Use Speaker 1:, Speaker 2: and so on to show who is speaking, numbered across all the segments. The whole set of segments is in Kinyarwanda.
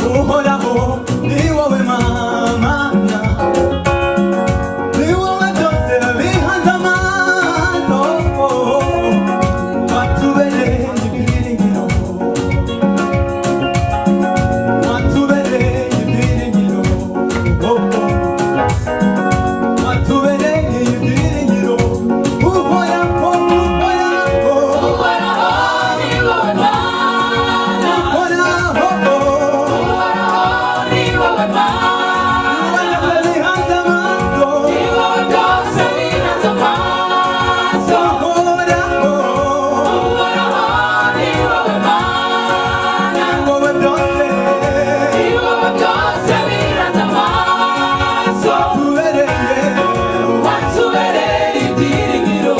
Speaker 1: Uhoraho ni wowe mana, ni wowe byose bihanze amaso, watubereye ibyiringiro, watubereye ibyiringiro, watubereye ibyiringiro. Uhoraho, Uhoraho ni wowe mana, Uhoraho ni wowe mana, bihanze amaso, ni wowe byose bihanze amaso. Uhoraho, Uhoraho ni wowe mana, ni wowe byose, ni wowe byose bihanze amaso. Watubereye ibyiringiro,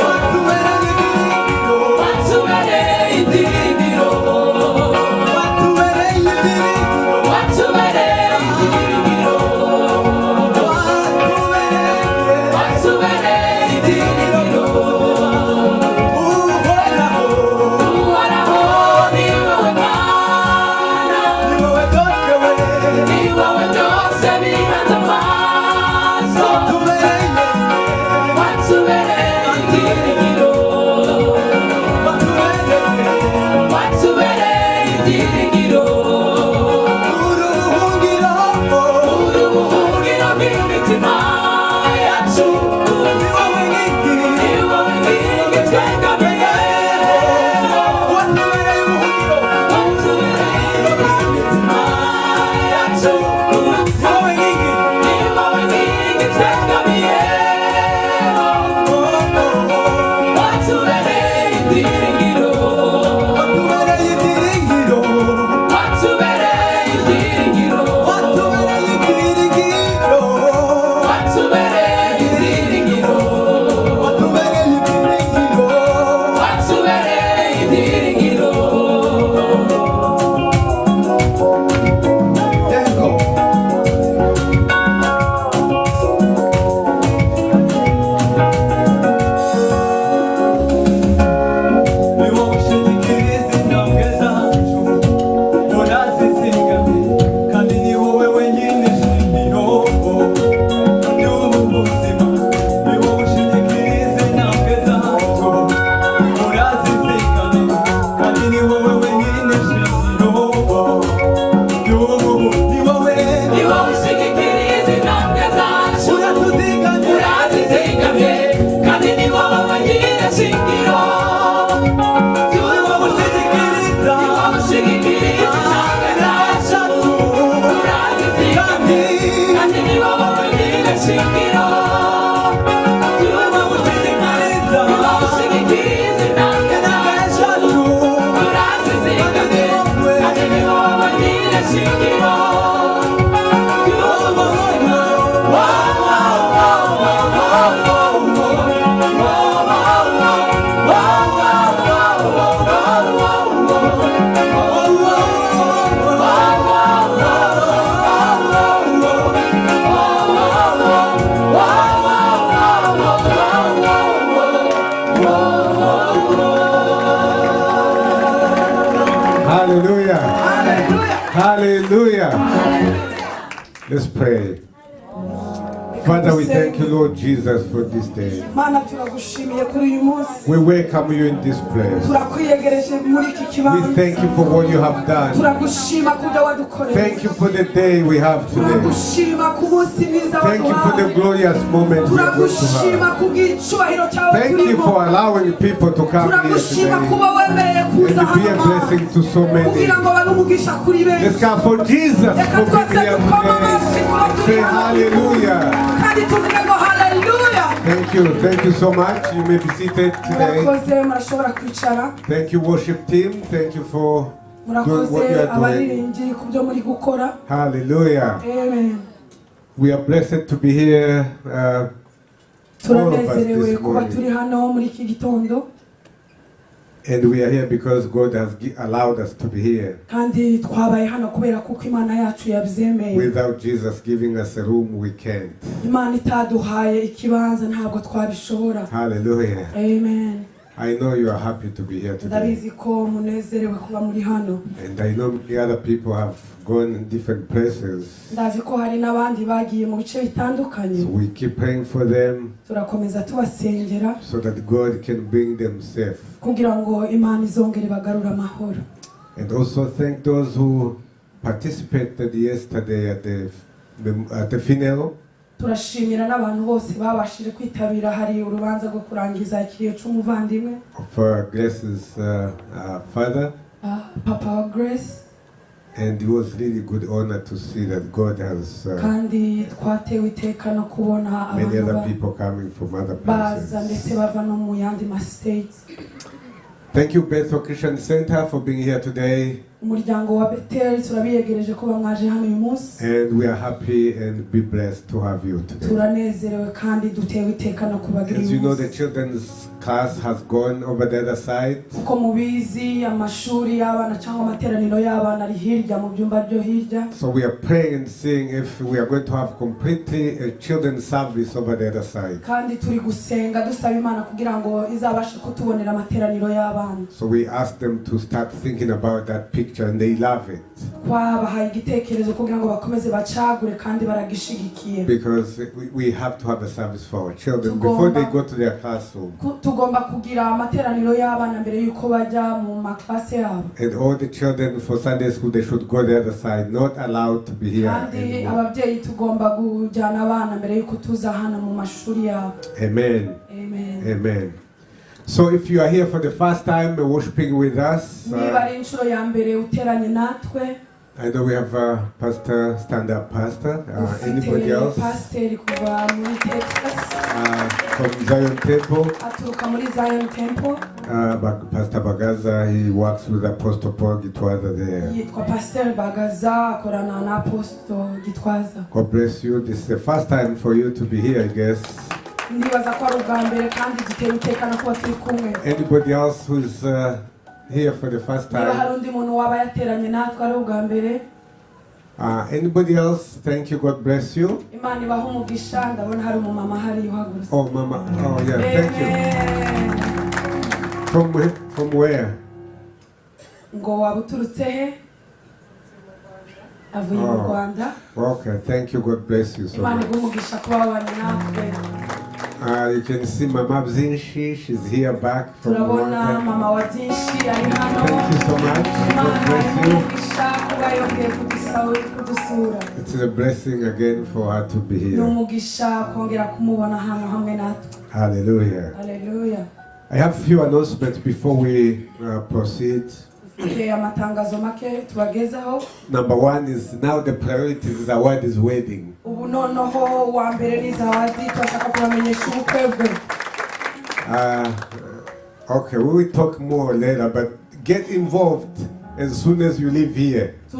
Speaker 1: watubereye ibyiringiro, watubereye ibyiringiro, watubereye ibyiringiro, watubereye ibyiringiro. Uhoraho, Uhoraho ni wowe mana, ni wowe byose, ni wowe byose bihanze amaso. Watubereye ibyiringiro, watubereye ibyiringiro, uruhungiro rw'imitima yacu. Ni wowe nkingi, ni wowe nkingi twegamiye. Watubereye ubuhungiro, watubereye imitima yacu. Ni wowe nkingi, ni wowe nkingi twegamiye. Watubereye ibyiringiro, watubereye ibyiringiro, watubereye ibyiringiro, watubereye ibyiringiro, watubereye ibyiringiro, watubereye ibyiringiro, watubereye ibyiringiro. Yego. Ni wowe ushyigikiza intambwe zacu, urazizigamiye, kandi ni wowe wenyine shingiro ry'ubu buzima. Ni wowe ushyigikiza intambwe zacu, urazizigamiye, kandi ni wowe wenyine shingiro ry'ubu buzima. Ni wowe ushyigikiza intambwe zacu, uratuzigamye, urazizigamye, kandi ni wowe wenyine shingiro.
Speaker 2: Hallelujah. Hallelujah. Let's pray. Father, we thank you, Lord Jesus, for this day. We welcome you in this place. We thank you for what you have done. Thank you for the day we have today. Thank you for the glorious moment we are going to have. Thank you for allowing people to come here today and be a blessing to so many. Let's clap for Jesus for being here today. Say hallelujah. Thank you so much. You may be seated today. Thank you, worship team. Thank you for doing what you are doing. Hallelujah.
Speaker 3: Amen.
Speaker 2: We are blessed to be here. All of us this morning. And we are here because God has allowed us to be here. Without Jesus giving us a room, we can't. Hallelujah.
Speaker 3: Amen.
Speaker 2: I know you are happy to be here today. And I know the other people have gone in different places. So we keep praying for them so that God can bring them safe. And also thank those who participated yesterday at the funeral. For Grace's father.
Speaker 3: Papa Grace.
Speaker 2: And it was really good honor to see that God has many other people coming from other places. Thank you, Bethel Christian Center, for being here today. And we are happy and be blessed to have you today. As you know, the children's class has gone over the other side. So we are praying and seeing if we are going to have completely a children's service over the other side. So we asked them to start thinking about that picture, and they love it. Because we have to have a service for our children before they go to their classroom. And all the children for Sunday school, they should go the other side, not allowed to be here anymore. Amen.
Speaker 3: Amen.
Speaker 2: Amen. So if you are here for the first time worshiping with us, I know we have a pastor, stand-up pastor. Anybody else? From Zion Temple. Pastor Bagaza, he works with Apostle Paul Gitwaza there. God bless you. This is the first time for you to be here, I guess. Anybody else who's here for the first time? Anybody else? Thank you. God bless you. Oh, Mama. Oh, yeah. Thank you. From where? Okay. Thank you. God bless you so much. You can see Mama Bzinshi, she's here back from Rwanda. Thank you so much. God bless you. It's a blessing again for her to be here. Hallelujah.
Speaker 3: Hallelujah.
Speaker 2: I have a few announcements before we proceed. Number one is now the priority is the word is wedding. Okay, we will talk more later, but get involved as soon as you leave here. So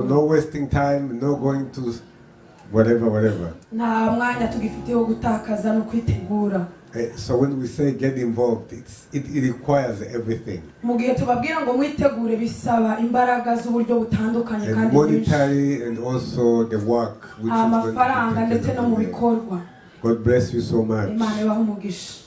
Speaker 2: no wasting time, no going to whatever. So when we say get involved, it requires everything. And monetary and also the work which is going to be God bless you so much.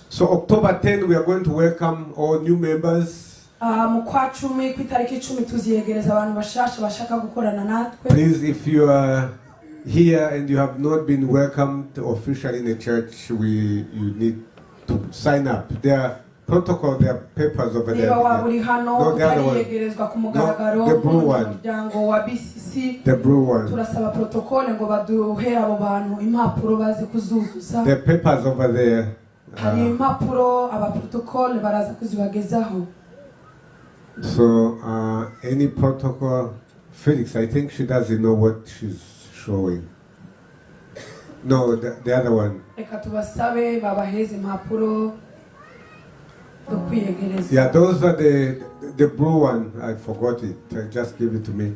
Speaker 2: So October 10, we are going to welcome all new members.
Speaker 3: mu kwa 10 ku itariki 10 tuziyegereza abantu bashasha bashaka gukorana natwe.
Speaker 2: Please, if you are here and you have not been welcomed officially in the church, you need to sign up. There are protocol, there are papers over there.
Speaker 3: No, the other one.
Speaker 2: No, the blue one.
Speaker 3: BCC.
Speaker 2: The blue one. The papers over there. So, any protocol, Felix, I think she doesn't know what she's showing. No, the other one. Yeah, those are the blue one. I forgot it. Just give it to me.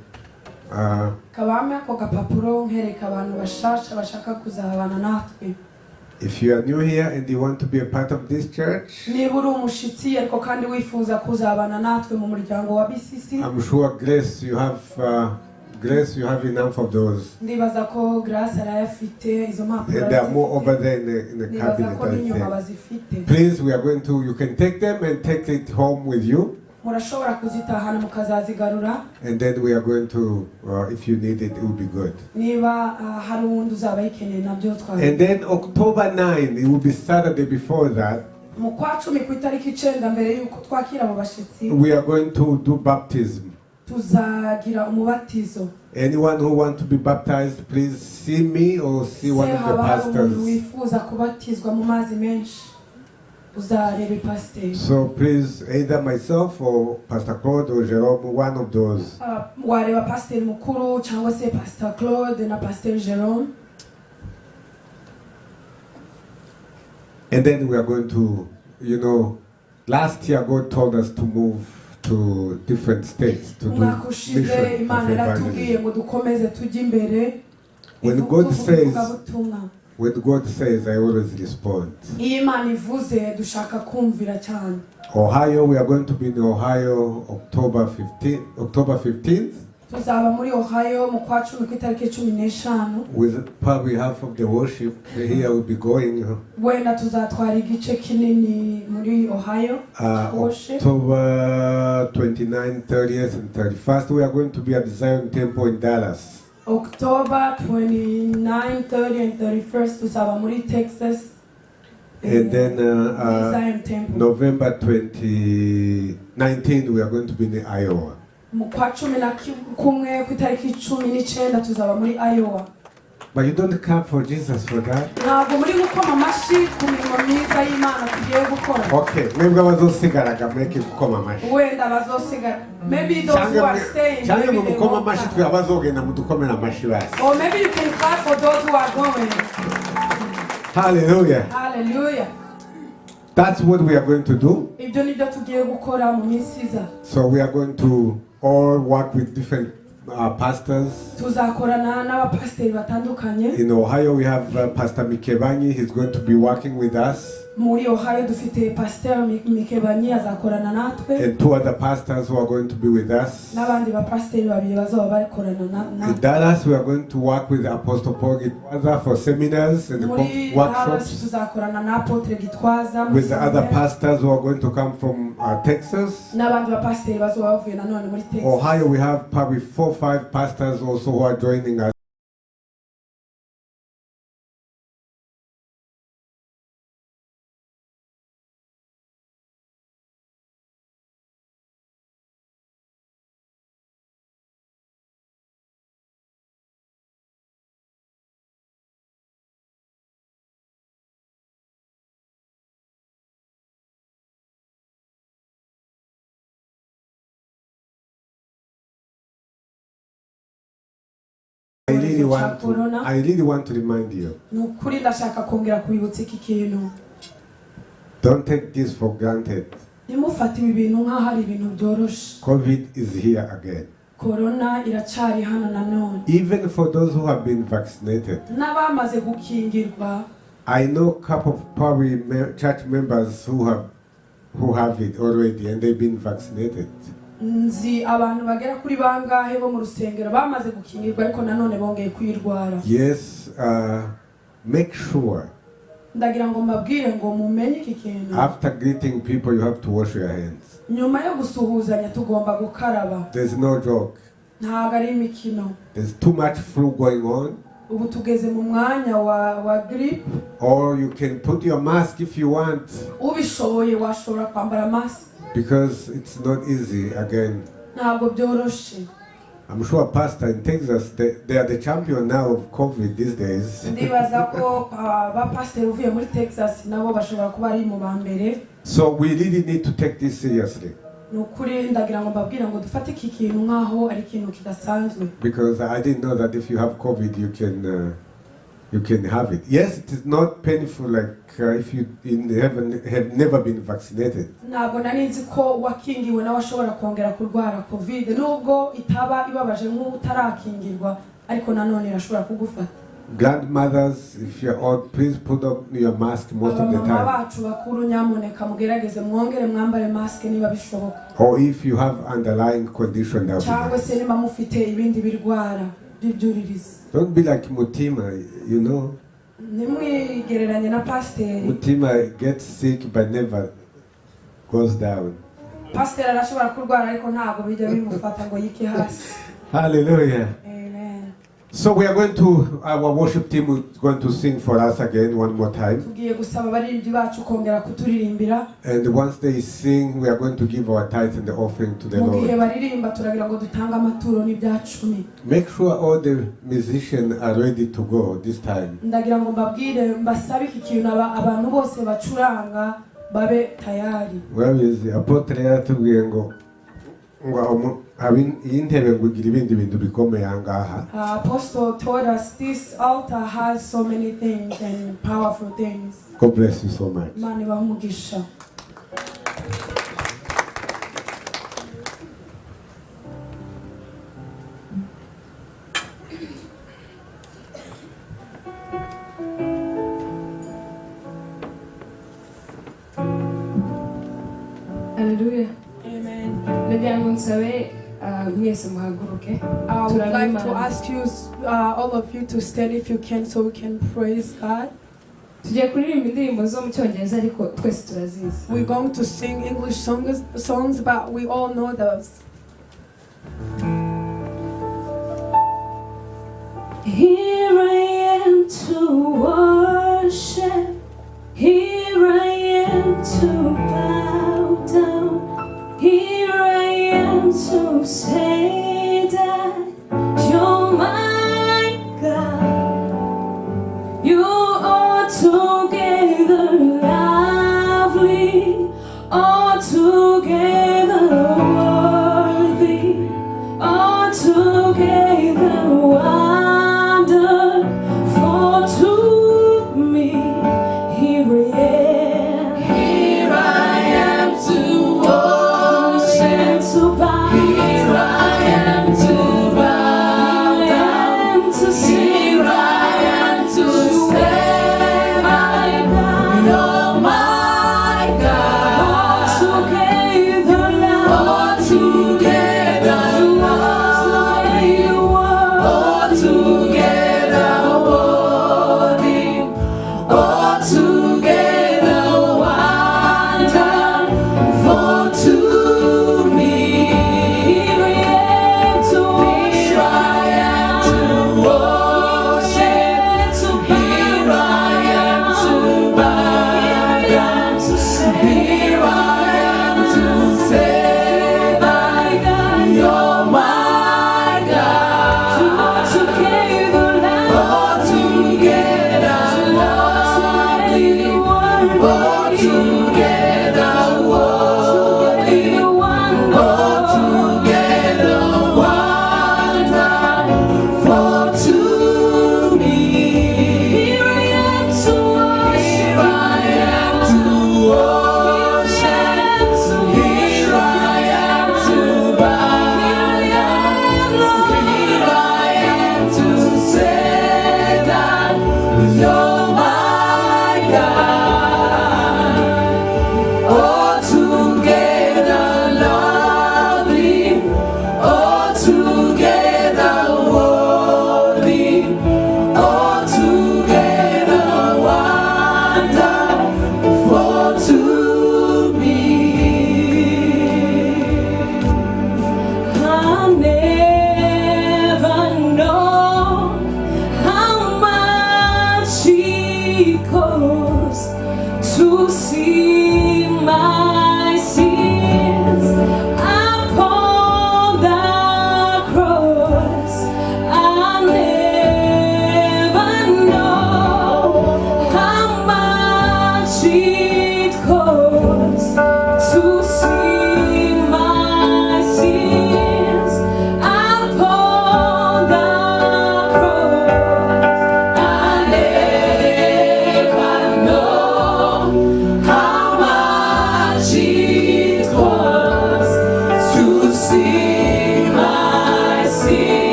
Speaker 2: If you are new here and you want to be a part of this church, I'm sure Grace, you have enough of those. And there are more over there in the cabinet. Please, you can take them and take it home with you. And then we are going to, if you need it, it will be good. And then October 9, it will be Saturday before that. We are going to do baptism. Anyone who wants to be baptized, please see me or see one of the pastors. So please, either myself or Pastor Claude or Jerome, one of those. And then we are going to, last year God told us to move to different states to do mission of evangelism. When God says, I always respond. Ohio, we are going to be in Ohio October 15th. With probably half of the worship here will be going. October 29th, 30th, and 31st, we are going to be at the Zion Temple in Dallas.
Speaker 3: October 29, 30, and 31st to Texas.
Speaker 2: And then November 2019, we are going to be in Iowa. But you don't clap for Jesus for that? Okay, maybe I was make it
Speaker 3: maybe those who are staying. Or maybe you can clap for those who are going.
Speaker 2: Hallelujah.
Speaker 3: Hallelujah.
Speaker 2: That's what we are going to do. So we are going to all work with different pastors. In Ohio we have Pastor Mikebani. He's going to be working with us. And 2 other pastors who are going to be with us. In Dallas we are going to work with Apostle Paul Gitwaza for seminars and workshops. With the other pastors who are going to come from Texas. Ohio we have probably 4 or 5 pastors also who are joining us. I really want to remind you. Don't take this for granted. COVID is here again. Even for those who have been vaccinated. I know a couple of probably church members who have it already and they've been vaccinated. Yes, make sure
Speaker 3: ndagira ngo mbabwire ngo mumenye iki kintu.
Speaker 2: After greeting people, you have to wash your hands.
Speaker 3: Nyuma yo gusuhuzanya tugomba gukaraba.
Speaker 2: There's no joke.
Speaker 3: Ntago ari imikino.
Speaker 2: There's too much flu going on.
Speaker 3: Ubu tugeze mu mwanya wa grip.
Speaker 2: Or you can put your mask if you want.
Speaker 3: Ubishoboye washobora kwambara mask.
Speaker 2: Because it's not easy again.
Speaker 3: Ntabwo byoroshe.
Speaker 2: I'm sure Pastor in Texas, they are the champion now of COVID these days.
Speaker 3: Ndibaza ko ba pastor uvuye muri Texas nabo bashobora kuba ari mu bambere.
Speaker 2: So we really need to take this seriously.
Speaker 3: Nukuri ndagira ngo mbabwira ngo dufate iki kintu nkaho ari ikintu kidasanzwe.
Speaker 2: Because I didn't know that if you have COVID you can have it. Yes, it is not painful like if you have never been vaccinated.
Speaker 3: Ntabwo nari nzi ko wakingiwe nawe ashobora kongera kurwara COVID nubwo itaba ibabaje nk'utarakingirwa ariko nanone irashobora kugufata.
Speaker 2: Grandmothers, if you're old, please put up your mask most of the time.
Speaker 3: Bacu bakuru nyamuneka mugerageze mwongere mwambare mask niba bishoboka.
Speaker 2: Or if you have underlying condition that
Speaker 3: cyangwa se niba mufite ibindi birwara by'uryuririzi.
Speaker 2: Don't be like Mutima, you know.
Speaker 3: Nimwigereranye na pastor.
Speaker 2: Mutima gets sick but never goes down.
Speaker 3: Pastor arashobora kurwara ariko ntabwo bijya bimufata ngo yike hasi.
Speaker 2: Hallelujah.
Speaker 3: Amen.
Speaker 2: So we are going to, our worship team is going to sing for us again one more time.
Speaker 3: Tugiye gusaba abaririmbyi bacu kongera kuturirimbira.
Speaker 2: And once they sing, we are going to give our tithe and the offering to the
Speaker 3: Mu gihe
Speaker 2: Lord.
Speaker 3: baririmba turagira ngo dutange amaturo n'ibyacumi.
Speaker 2: Make sure all the musicians are ready to go this time.
Speaker 3: Ndagira ngo mbabwire mbasabe iki kintu abantu bose bacuranga babe tayari.
Speaker 2: Where is the apotre yatubwiye ngo intebe ngo igira ibindi bintu bikomeye ahangaha.
Speaker 3: Apostle told us this altar has so many things and powerful things.
Speaker 2: God bless you so much.
Speaker 3: Imana ibahe umugisha.
Speaker 4: Hallelujah.
Speaker 3: Amen.
Speaker 4: Ndagira ngo nsabe mwese muhaguruke.
Speaker 3: I would like to ask you, all of you, to stand if you can, so we can praise God.
Speaker 4: Tugiye kuririmba indirimbo zo mu Cyongereza ariko twese turazizi.
Speaker 3: We're going to sing English songs, but we all know those.
Speaker 4: Here I am to